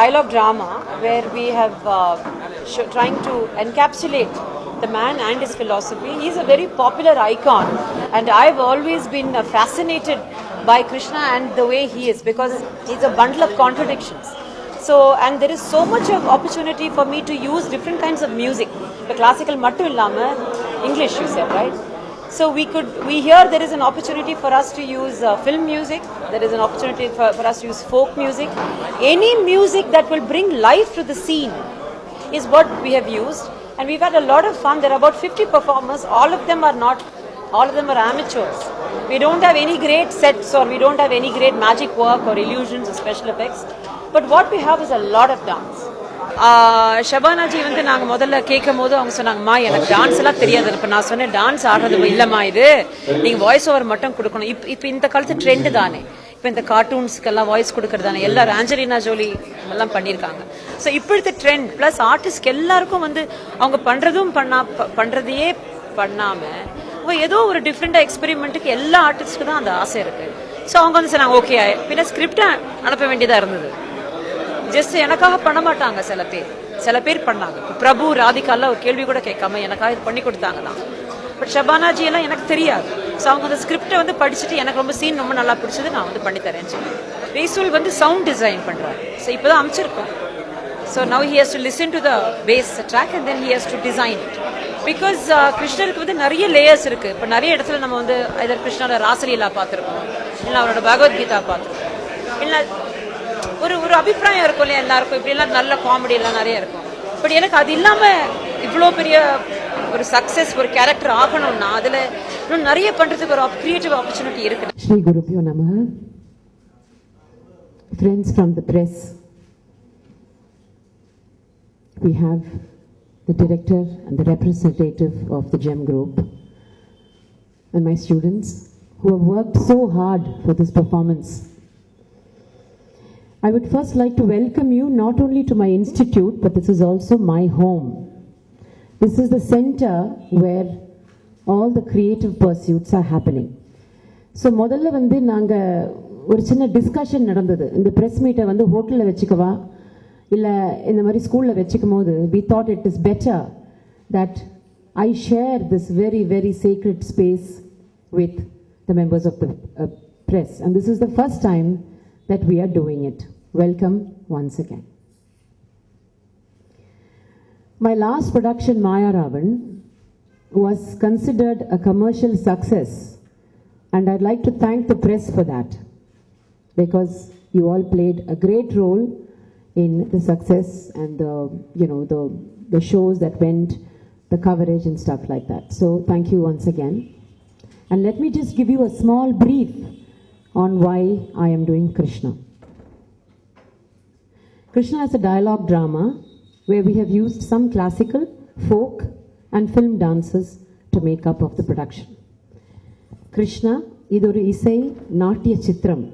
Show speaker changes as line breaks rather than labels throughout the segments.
dialogue drama where we have trying to encapsulate the man and his philosophy. He's a very popular icon, and I've always been fascinated by Krishna and the way he is, because he's a bundle of contradictions. So, and there is so much of opportunity for me to use different kinds of music. The classical mattu illama English, you said, right? So we here there is an opportunity for us to use film music. There is an opportunity for us to use folk music. Any music that will bring life to the scene is what we have used, and we've had a lot of fun. There are about 50 performers. All of them are amateurs. We don't have any great sets, or we don't have any great magic work or illusions or special effects, but what we have is a lot of dance. ஷபானாஜி வந்து நாங்கள் முதல்ல கேட்கும் போது அவங்க சொன்னாங்கம்மா, எனக்கு dance எல்லாம் தெரியாது. இப்போ நான் சொன்னேன், டான்ஸ் ஆடுறது இல்லைம்மா, இது நீங்கள் வாய்ஸ் ஓவர் மட்டும் கொடுக்கணும். இப்போ இந்த காலத்து ட்ரெண்டு தானே, இப்போ இந்த கார்ட்டூன்ஸ்க்கெல்லாம் வாய்ஸ் கொடுக்கறது தானே, எல்லாரும் ஆஞ்சலினா ஜோலி எல்லாம் பண்ணியிருக்காங்க. ஸோ இப்போழுத்த ட்ரெண்ட் ப்ளஸ் ஆர்டிஸ்ட்க்கு எல்லாருக்கும் வந்து அவங்க பண்ணுறதையே பண்ணாமல் ஏதோ ஒரு டிஃப்ரெண்டாக எக்ஸ்பெரிமெண்ட்டுக்கு எல்லா ஆர்டிஸ்ட்டுக்கு தான் அந்த ஆசை இருக்குது. ஸோ அவங்க வந்து சொன்னாங்க ஓகே. பின்ன ஸ்கிரிப்டை அனுப்ப வேண்டியதாக இருந்தது. ஜஸ்ட் எனக்காக பண்ண மாட்டாங்க, சில பேர் பண்ணாங்க. இப்போ பிரபு ராதிகாலாம் ஒரு கேள்வி கூட கேட்காம எனக்காக இது பண்ணி கொடுத்தாங்க தான். பட் ஷபானாஜி எல்லாம் எனக்கு தெரியாது. ஸோ அவங்க அந்த ஸ்கிரிப்டை வந்து படிச்சுட்டு எனக்கு ரொம்ப சீன் ரொம்ப நல்லா பிடிச்சது, நான் வந்து பண்ணித்தரேன்னு சொல்லி. ரேசூல் வந்து சவுண்ட் டிசைன் பண்ணுறாரு. ஸோ இப்போ தான் அமைச்சிருக்கோம். So now he has to listen to the bass track and then he has to design it. Because கிருஷ்ணருக்கு வந்து நிறைய லேயர்ஸ் இருக்குது. இப்போ நிறைய இடத்துல நம்ம வந்து இதர் கிருஷ்ணரோட ராசலீலா பார்த்துருக்கோம், இல்லை அவரோட பகவத்கீதா பார்த்துருக்கோம், இல்லை ஒரு அபிப்பிராயம் இருக்கும் இல்லையா எல்லாருக்கும், இப்படிலாம் நல்ல காமெடி எல்லாம் நிறைய இருக்கும். பட் எனக்கு அது இல்லாமல் இவ்வளோ பெரிய ஒரு சக்ஸஸ் ஒரு கேரக்டர் ஆகணும்னா அதில் இன்னும் நிறைய பண்ணுறதுக்கு ஒரு கிரியேட்டிவ் ஆப்பர்ச்சுனிட்டி இருக்குது.
ஸ்ரீ குருபியோ நமஹ. Friends from the press, we have the director and the representative of the GEM group and my students who have worked so hard for this performance. I would first like to welcome you not only to my institute, but this is also my home. This is the center where all the creative pursuits are happening. So முதல்ல வந்து நாங்க ஒரு சின்ன discussion நடந்தது. இந்த press மீட்டை வந்து ஹோட்டலில் வச்சுக்கவா இல்லை இந்த மாதிரி ஸ்கூலில் வச்சுக்கும் போது we thought it is better that I share this very, very sacred space with the members of the press. And this is the first time that we are doing it. Welcome once again. My last production, Maya Ravan, was considered a commercial success, and I'd like to thank the press for that, because you all played a great role in the success and the shows that went, the coverage and stuff like that. So thank you once again. And let me just give you a small brief on why I am doing Krishna. Krishna is a dialogue drama where we have used some classical, folk and film dances to make up of the production. Krishna idoru isai நாட்டிய சித்திரம்.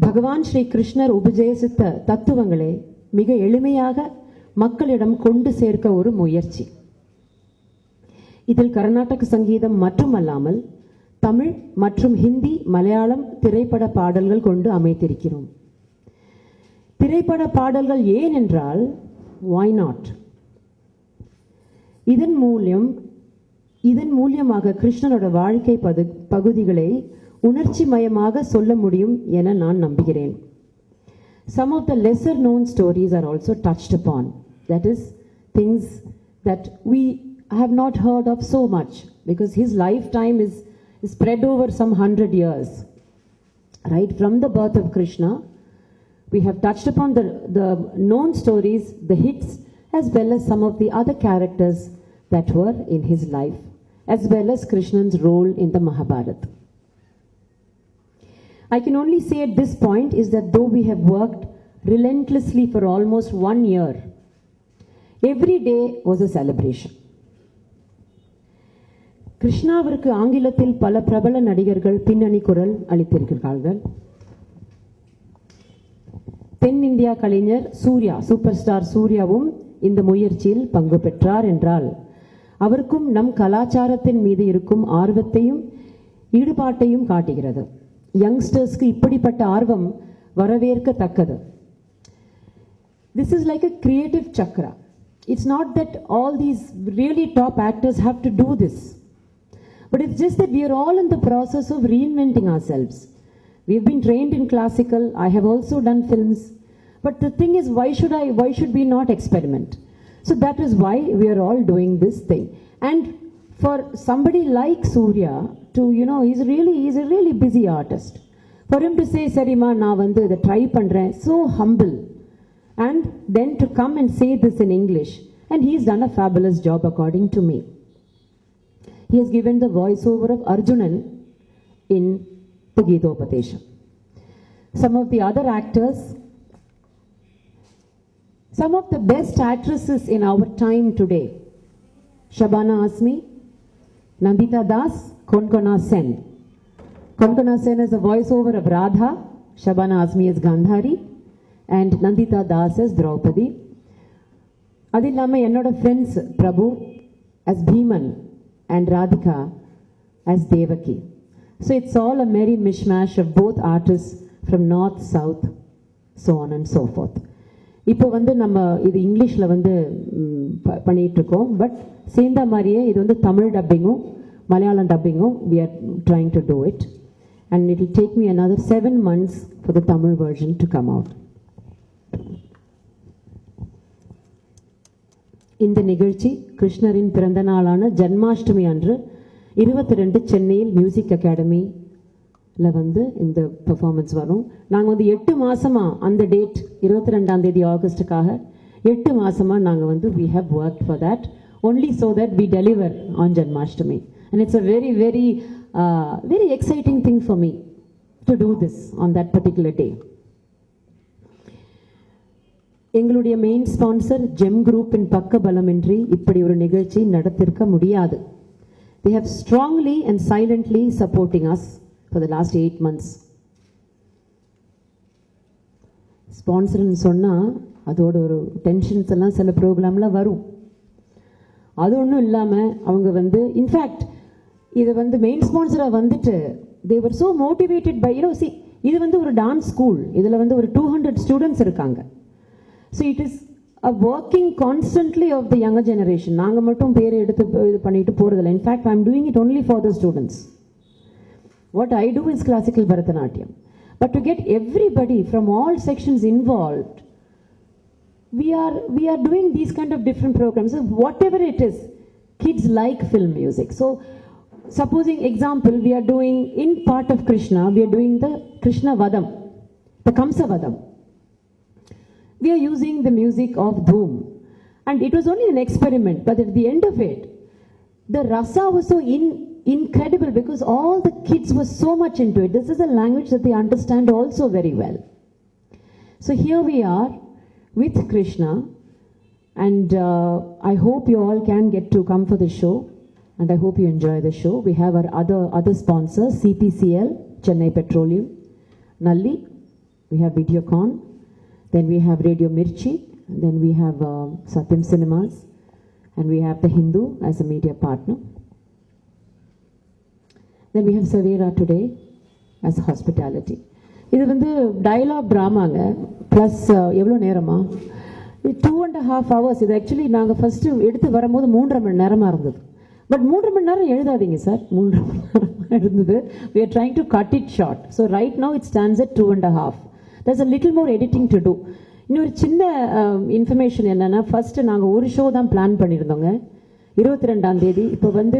பகவான் ஸ்ரீ கிருஷ்ணர் உபதேசித்த தத்துவங்களை மிக எளிமையாக மக்களிடம் கொண்டு சேர்க்க ஒரு முயற்சி. இதில் கர்நாடக சங்கீதம் மட்டுமல்லாமல் தமிழ் மற்றும் ஹிந்தி, மலையாளம் திரைப்பட பாடல்கள் கொண்டு அமைத்திருக்கிறோம். திரைப்பட பாடல்கள் ஏன் என்றால் why not? இதன் மூலியமாக கிருஷ்ணனோட வாழ்க்கை பகுதிகளை உணர்ச்சி மயமாக சொல்ல முடியும் என நான் நம்புகிறேன். Some of the lesser known stories are also touched upon. That is, things that we have not heard of so much, because his lifetime is spread over some 100 years. Right from the birth of Krishna, we have touched upon the known stories, the hits, as well as some of the other characters that were in his life, as well as Krishna's role in the Mahabharata. I can only say at this point is that though we have worked relentlessly for almost 1 year, every day was a celebration. கிருஷ்ணாவிற்கு ஆங்கிலத்தில் பல பிரபல நடிகர்கள் பின்னணி குரல் அளித்திருக்கிறார்கள். தென்னிந்தியா கலைஞர் Surya, super star சூர்யாவும் இந்த முயற்சியில் பங்கு பெற்றார் என்றால் அவருக்கும் நம் கலாச்சாரத்தின் மீது இருக்கும் ஆர்வத்தையும் ஈடுபாட்டையும் காட்டுகிறது. யங்ஸ்டர்ஸ்க்கு இப்படிப்பட்ட ஆர்வம் வரவேற்கத்தக்கது. this is like a creative chakra. It's not that all these really top actors have to do this, but it's just that we are all in the process of reinventing ourselves. We've been trained in classical. I have also done films. But the thing is, why should we not experiment? So that is why we are all doing this thing. And for somebody like Surya to, he's a really busy artist. For him to say, Sarima, na vandu the try pandren, so humble. And then to come and say this in English. And he's done a fabulous job according to me. He has given the voiceover of Arjunan in the Geetopatesha. Some of the other actors, some of the best actresses in our time today, Shabana Azmi, Nandita Das, Konkona Sen. Konkona Sen is the voiceover of Radha, Shabana Azmi is Gandhari, and Nandita Das is Draupadi. Adillama ennoda friends Prabhu as Bhiman and Radhika as Devaki. So it's all a merry mishmash of both artists from north, south, so on and so forth. இப்போ வந்து நம்ம இது இங்கிலீஷில் வந்து பண்ணிகிட்டு இருக்கோம். But சேர்ந்த மாதிரியே இது வந்து Tamil டப்பிங்கும் Malayalam டப்பிங்கும் we are trying to do it. And it will take me another 7 months for the Tamil version to come out. இந்த நிகழ்ச்சி கிருஷ்ணரின் பிறந்த நாளான ஜன்மாஷ்டமி அன்று 22 சென்னையில் மியூசிக் அகாடமியில் வந்து இந்த பெர்ஃபார்மன்ஸ் வரும். நாங்கள் வந்து 8 மாசமா அந்த டேட் 22ஆம் தேதி ஆகஸ்டுக்காக 8 மாசமா நாங்கள் வந்து we have worked for that only so that we deliver on Janmashtami. And it's a very, very, very exciting thing for me to do this on that particular day. எங்களுடைய மெயின் ஸ்பான்சர் ஜெம் குரூப்பின் பக்க பலமின்றி இப்படி ஒரு நிகழ்ச்சி நடத்திருக்க முடியாது. They have strongly and silently supporting us for the last 8 months. ஸ்பான்சர்னு சொன்னால் அதோட ஒரு tensions எல்லாம் சில ப்ரோக்ராமில் வரும். அது ஒன்றும் இல்லாமல் அவங்க வந்து இன்ஃபேக்ட் இதை வந்து மெயின் ஸ்பான்சராக வந்துட்டு they were so motivated by see இது வந்து ஒரு டான்ஸ் ஸ்கூல், இதில் வந்து ஒரு 200 ஸ்டூடெண்ட்ஸ் இருக்காங்க. So it is a working constantly of the younger generation. நாங்கள் மட்டும் பேரை எடுத்து இது பண்ணிட்டு போகிறதில்ல. In fact, I am doing it only for the students. What I do is classical Bharatanatyam. But to get everybody from all sections involved, we are doing these kind of different programs. So whatever it is, kids like film music. So supposing example, we are doing in part of Krishna, we are doing the Krishna Vadam, the Kamsa Vadam. We are using the music of Dhoom. And it was only an experiment, but at the end of it, the rasa was so incredible because all the kids were so much into it. This is a language that they understand also very well. So here we are with Krishna, and I hope you all can get to come for the show, and I hope you enjoy the show. We have our other sponsors, CPCL, Chennai Petroleum, Nalli, we have Videocon, then we have Radio Mirchi, then we have Satyam Cinemas, and we have The Hindu as a media partner. Then we have Savera today as hospitality. இது வந்து dialogue ட்ராமாங்க plus எவ்வளோ நேரமா 2.5 hours. இது actually நாங்கள் first எடுத்து வரும்போது 3.5 மணி நேரமாக இருந்தது. பட் 3.5 மணி நேரம் எழுதாதீங்க சார், 3.5 மணி நேரமாக இருந்தது. We are trying to cut it short. So right now it stands at 2.5. There's a little more editing to do. இன்னொரு சின்ன இன்ஃபர்மேஷன் என்னென்னா, ஃபஸ்ட்டு நாங்கள் ஒரு ஷோ தான் பிளான் பண்ணியிருந்தோங்க 22ஆம் தேதி. இப்போ வந்து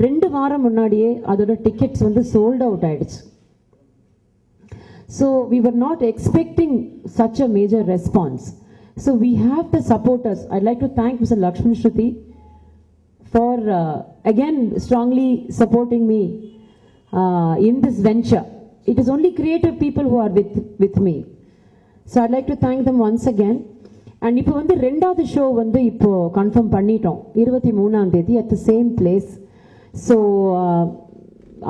2 வாரம் முன்னாடியே அதோட டிக்கெட்ஸ் வந்து சோல்ட் அவுட் ஆயிடுச்சு. So we were not expecting such a major response. So we have the supporters. I'd like to thank Mr. Lakshman Shruti for again strongly supporting me in this venture. It is only creative people who are with me. So I'd like to thank them once again. And இப்போ வந்து 2வது show வந்து இப்போ confirm பண்ணிட்டோம் 23ஆம் தேதி at the same place. So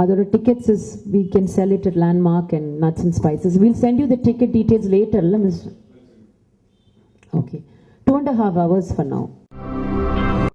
அதோட tickets is we can sell it at Landmark and Nuts and Spices. We'll send you the ticket details later, Mr. Okay, 2.5 hours for now.